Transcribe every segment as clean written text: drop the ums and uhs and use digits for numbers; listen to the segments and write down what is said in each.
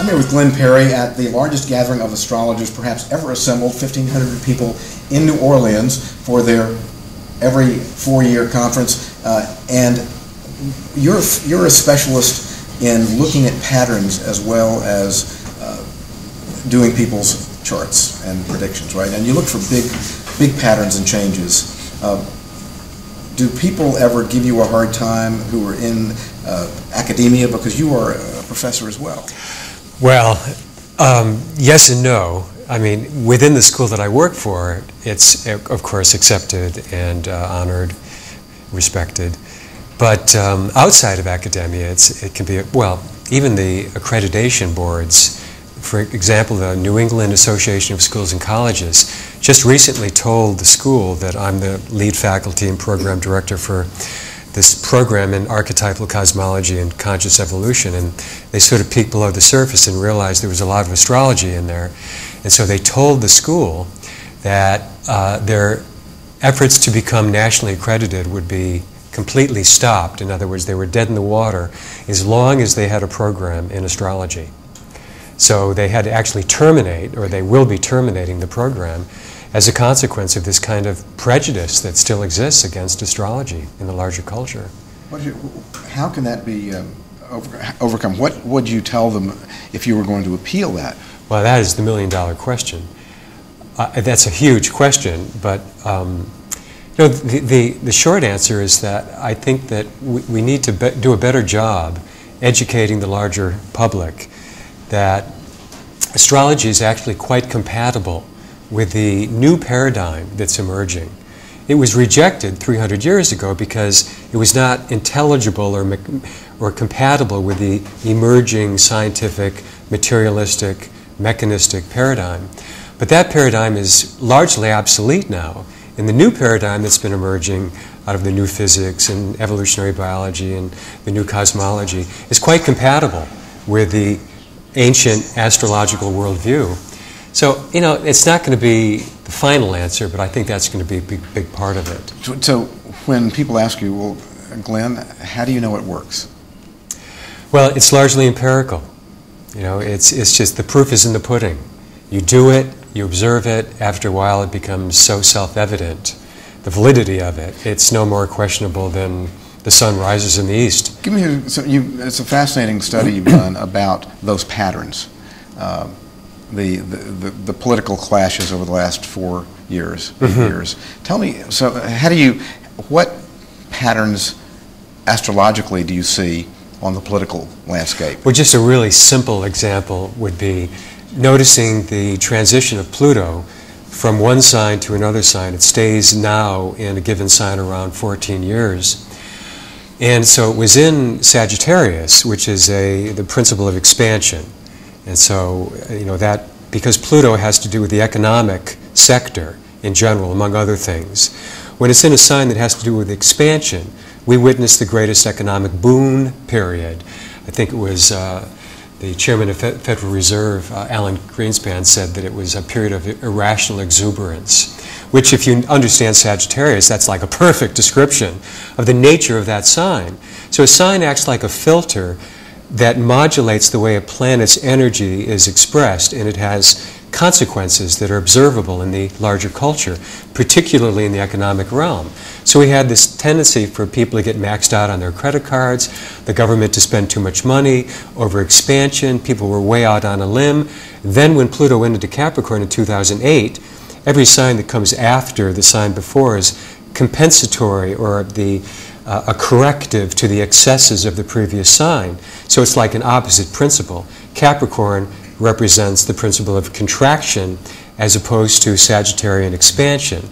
here with Glenn Perry at the largest gathering of astrologers perhaps ever assembled, 1,500 people in New Orleans for their every 4-year conference. And you're a specialist in looking at patterns as well as doing people's charts and predictions, right? And you look for big patterns and changes. Do people ever give you a hard time who are in academia, because you are a professor as well? Well, yes and no. I mean, within the school that I work for, it's of course accepted and honored, respected. But outside of academia, it can be, well, even the accreditation boards, for example, the New England Association of Schools and Colleges, just recently told the school that I'm the lead faculty and program director for this program in archetypal cosmology and conscious evolution, and they sort of peeked below the surface and realized there was a lot of astrology in there. And so they told the school that their efforts to become nationally accredited would be completely stopped. In other words, they were dead in the water as long as they had a program in astrology. So they had to actually terminate, or they will be terminating the program as a consequence of this kind of prejudice that still exists against astrology in the larger culture. How can that be overcome? What would you tell them if you were going to appeal that? Well, that is the million-dollar question. That's a huge question, but you know, the short answer is that I think that we need to do a better job educating the larger public that astrology is actually quite compatible with the new paradigm that's emerging. It was rejected 300 years ago because it was not intelligible or compatible with the emerging scientific, materialistic, mechanistic paradigm. But that paradigm is largely obsolete now. And the new paradigm that's been emerging out of the new physics and evolutionary biology and the new cosmology is quite compatible with the ancient astrological worldview. So, you know, it's not going to be the final answer, but I think that's going to be a big part of it. So when people ask you, well, Glenn, how do you know it works? Well, it's largely empirical. You know, it's just the proof is in the pudding. You do it, you observe it, after a while it becomes so self-evident, the validity of it. It's no more questionable than the sun rises in the east. Give me it's a fascinating study you've done about those patterns, the political clashes over the last 4 years. Tell me, so what patterns astrologically do you see on the political landscape? Well, just a really simple example would be noticing the transition of Pluto from one sign to another sign. It stays now in a given sign around 14 years. And so it was in Sagittarius, which is the principle of expansion. And so, you know, that, because Pluto has to do with the economic sector in general, among other things. When it's in a sign that has to do with expansion, we witnessed the greatest economic boom period. I think it was the chairman of Federal Reserve, Alan Greenspan, said that it was a period of irrational exuberance, which, if you understand Sagittarius, that's like a perfect description of the nature of that sign. So a sign acts like a filter that modulates the way a planet's energy is expressed, and it has consequences that are observable in the larger culture, particularly in the economic realm. So we had this tendency for people to get maxed out on their credit cards, the government to spend too much money, over expansion, people were way out on a limb. Then when Pluto went into Capricorn in 2008, every sign that comes after the sign before is compensatory, or a corrective to the excesses of the previous sign. So it's like an opposite principle. Capricorn represents the principle of contraction as opposed to Sagittarian expansion.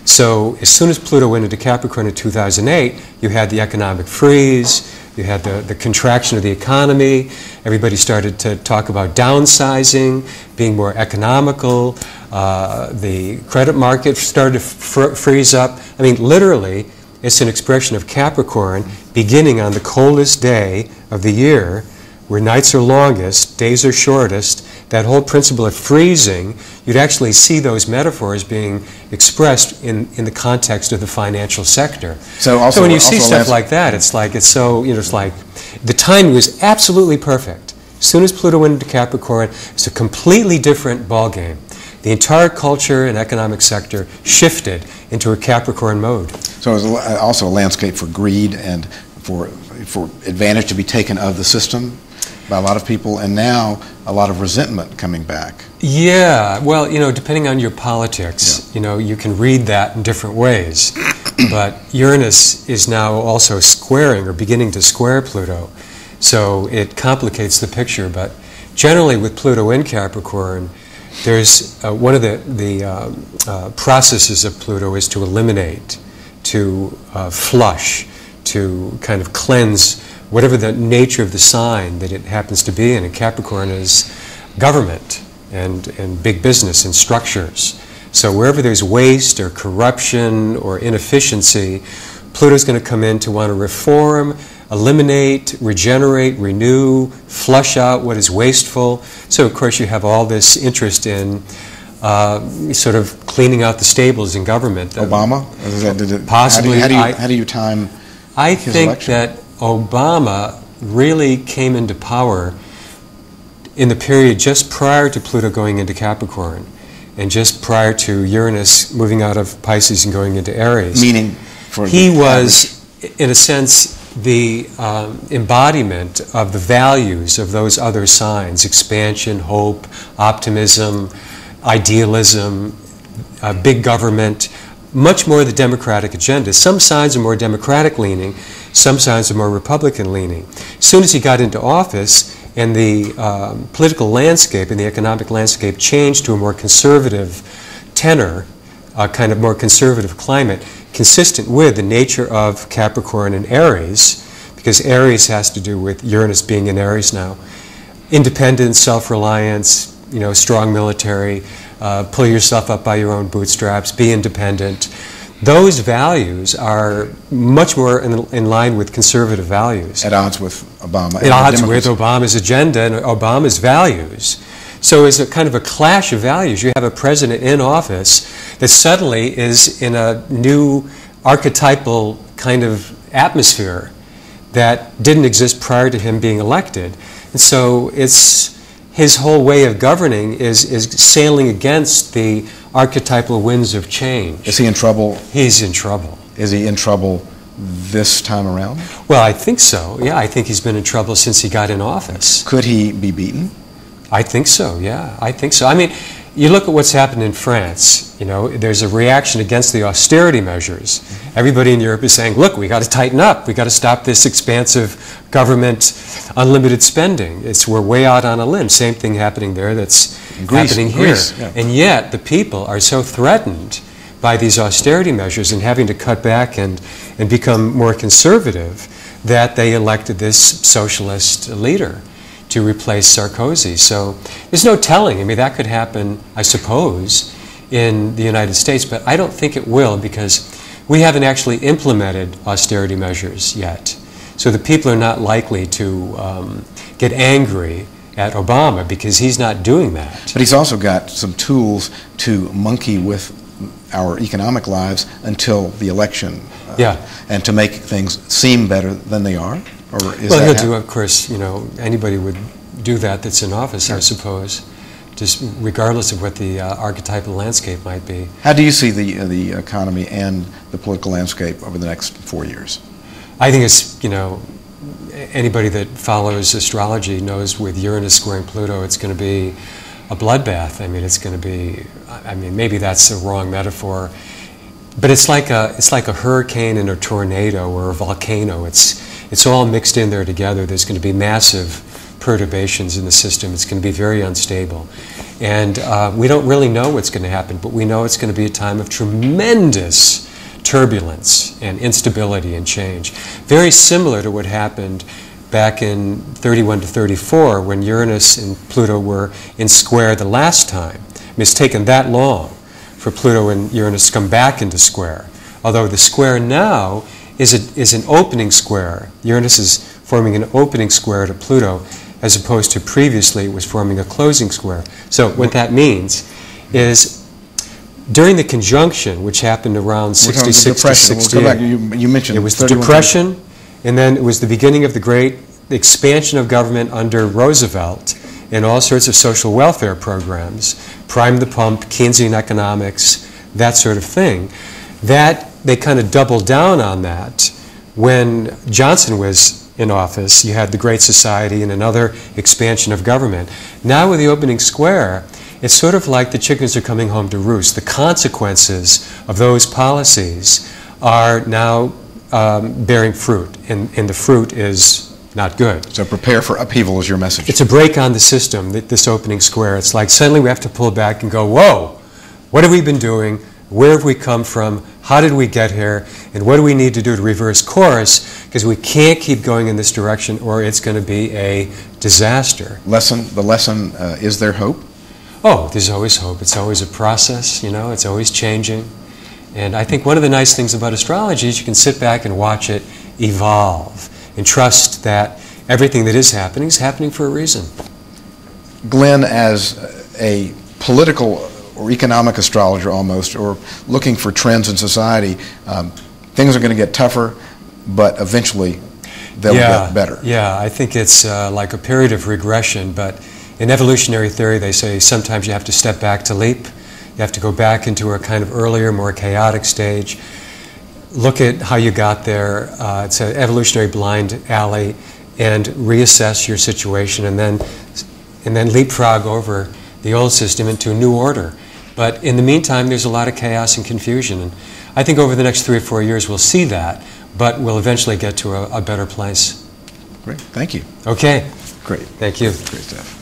So as soon as Pluto went into Capricorn in 2008, you had the economic freeze, you had the contraction of the economy, everybody started to talk about downsizing, being more economical, the credit market started to freeze up. I mean, literally, it's an expression of Capricorn beginning on the coldest day of the year, where nights are longest, days are shortest. That whole principle of freezing, you'd actually see those metaphors being expressed in the context of the financial sector. So when you see stuff like that, it's so, you know, it's like the timing was absolutely perfect. As soon as Pluto went into Capricorn, it's a completely different ballgame. The entire culture and economic sector shifted into a Capricorn mode. So it was also a landscape for greed and for advantage to be taken of the system by a lot of people, and now a lot of resentment coming back. Yeah, well, depending on your politics, you can read that in different ways. But Uranus is now also squaring or beginning to square Pluto, so it complicates the picture. But generally with Pluto in Capricorn, there's one of the processes of Pluto is to eliminate, to flush, to kind of cleanse whatever the nature of the sign that it happens to be in. And Capricorn is government and big business and structures. So wherever there's waste or corruption or inefficiency, Pluto's going to come in to want to reform, eliminate, regenerate, renew, flush out what is wasteful. So of course you have all this interest in sort of cleaning out the stables in government. Obama? Possibly. How do you time I his think election? that Obama really came into power in the period just prior to Pluto going into Capricorn and just prior to Uranus moving out of Pisces and going into Aries. Meaning he was, in a sense, the embodiment of the values of those other signs: expansion, hope, optimism, idealism, big government, much more the Democratic agenda. Some signs are more Democratic leaning, some signs are more Republican leaning. As soon as he got into office and the political landscape and the economic landscape changed to a more conservative tenor, a kind of more conservative climate, consistent with the nature of Capricorn and Aries, because Aries has to do with Uranus being in Aries now. Independence, self-reliance, strong military, pull yourself up by your own bootstraps, be independent. Those values are much more in line with conservative values. At odds with Obama. At odds with Obama's agenda and Obama's values. So it's a kind of a clash of values. You have a president in office that suddenly is in a new archetypal kind of atmosphere that didn't exist prior to him being elected. And so his whole way of governing is sailing against the archetypal winds of change. Is he in trouble? He's in trouble. Is he in trouble this time around? Well, I think so. Yeah, I think he's been in trouble since he got in office. Could he be beaten? I think so, yeah. I think so. I mean, you look at what's happened in France. There's a reaction against the austerity measures. Everybody in Europe is saying, look, we got to tighten up. We got to stop this expansive government unlimited spending. We're way out on a limb. Same thing happening there that's happening here. Yeah. And yet the people are so threatened by these austerity measures and having to cut back and become more conservative that they elected this socialist leader to replace Sarkozy. So there's no telling. I mean, that could happen, I suppose, in the United States, but I don't think it will because we haven't actually implemented austerity measures yet. So the people are not likely to get angry at Obama because he's not doing that. But he's also got some tools to monkey with our economic lives until the election. And to make things seem better than they are. Or is well, he'll do, of course, anybody would do that's in office, I suppose, just regardless of what the archetypal landscape might be. How do you see the economy and the political landscape over the next 4 years? I think it's, anybody that follows astrology knows with Uranus squaring Pluto, it's going to be a bloodbath. I mean, it's going to be, maybe that's a wrong metaphor, but it's like a hurricane and a tornado or a volcano. It's all mixed in there together. There's going to be massive perturbations in the system. It's going to be very unstable. And we don't really know what's going to happen, but we know it's going to be a time of tremendous turbulence and instability and change. Very similar to what happened back in 31 to 34 when Uranus and Pluto were in square the last time. It's taken that long for Pluto and Uranus to come back into square. Although the square now is an opening square. Uranus is forming an opening square to Pluto, as opposed to previously it was forming a closing square. So what that means is during the conjunction, which happened around 66 to 68, you mentioned it was the Depression, and then it was the beginning of the Great the expansion of government under Roosevelt and all sorts of social welfare programs, prime the pump, Keynesian economics, that sort of thing, that they kind of doubled down on that. When Johnson was in office, you had the Great Society and another expansion of government. Now with the opening square, it's sort of like the chickens are coming home to roost. The consequences of those policies are now bearing fruit, and the fruit is not good. So prepare for upheaval is your message. It's a break on the system, this opening square. It's like suddenly we have to pull back and go, whoa, what have we been doing? Where have we come from? How did we get here? And what do we need to do to reverse course? Because we can't keep going in this direction or it's going to be a disaster. The lesson, is there hope? Oh, there's always hope. It's always a process, you know, it's always changing. And I think one of the nice things about astrology is you can sit back and watch it evolve and trust that everything that is happening for a reason. Glenn, as a political or economic astrologer almost, or looking for trends in society, things are going to get tougher, but eventually they'll get better. Yeah, I think it's like a period of regression, but in evolutionary theory they say sometimes you have to step back to leap. You have to go back into a kind of earlier, more chaotic stage. Look at how you got there. It's an evolutionary blind alley, and reassess your situation, and then leapfrog over the old system into a new order. But in the meantime, there's a lot of chaos and confusion, and I think over the next 3 or 4 years we'll see that, but we'll eventually get to a better place. Great, thank you. Okay. Great. Thank you. Great stuff.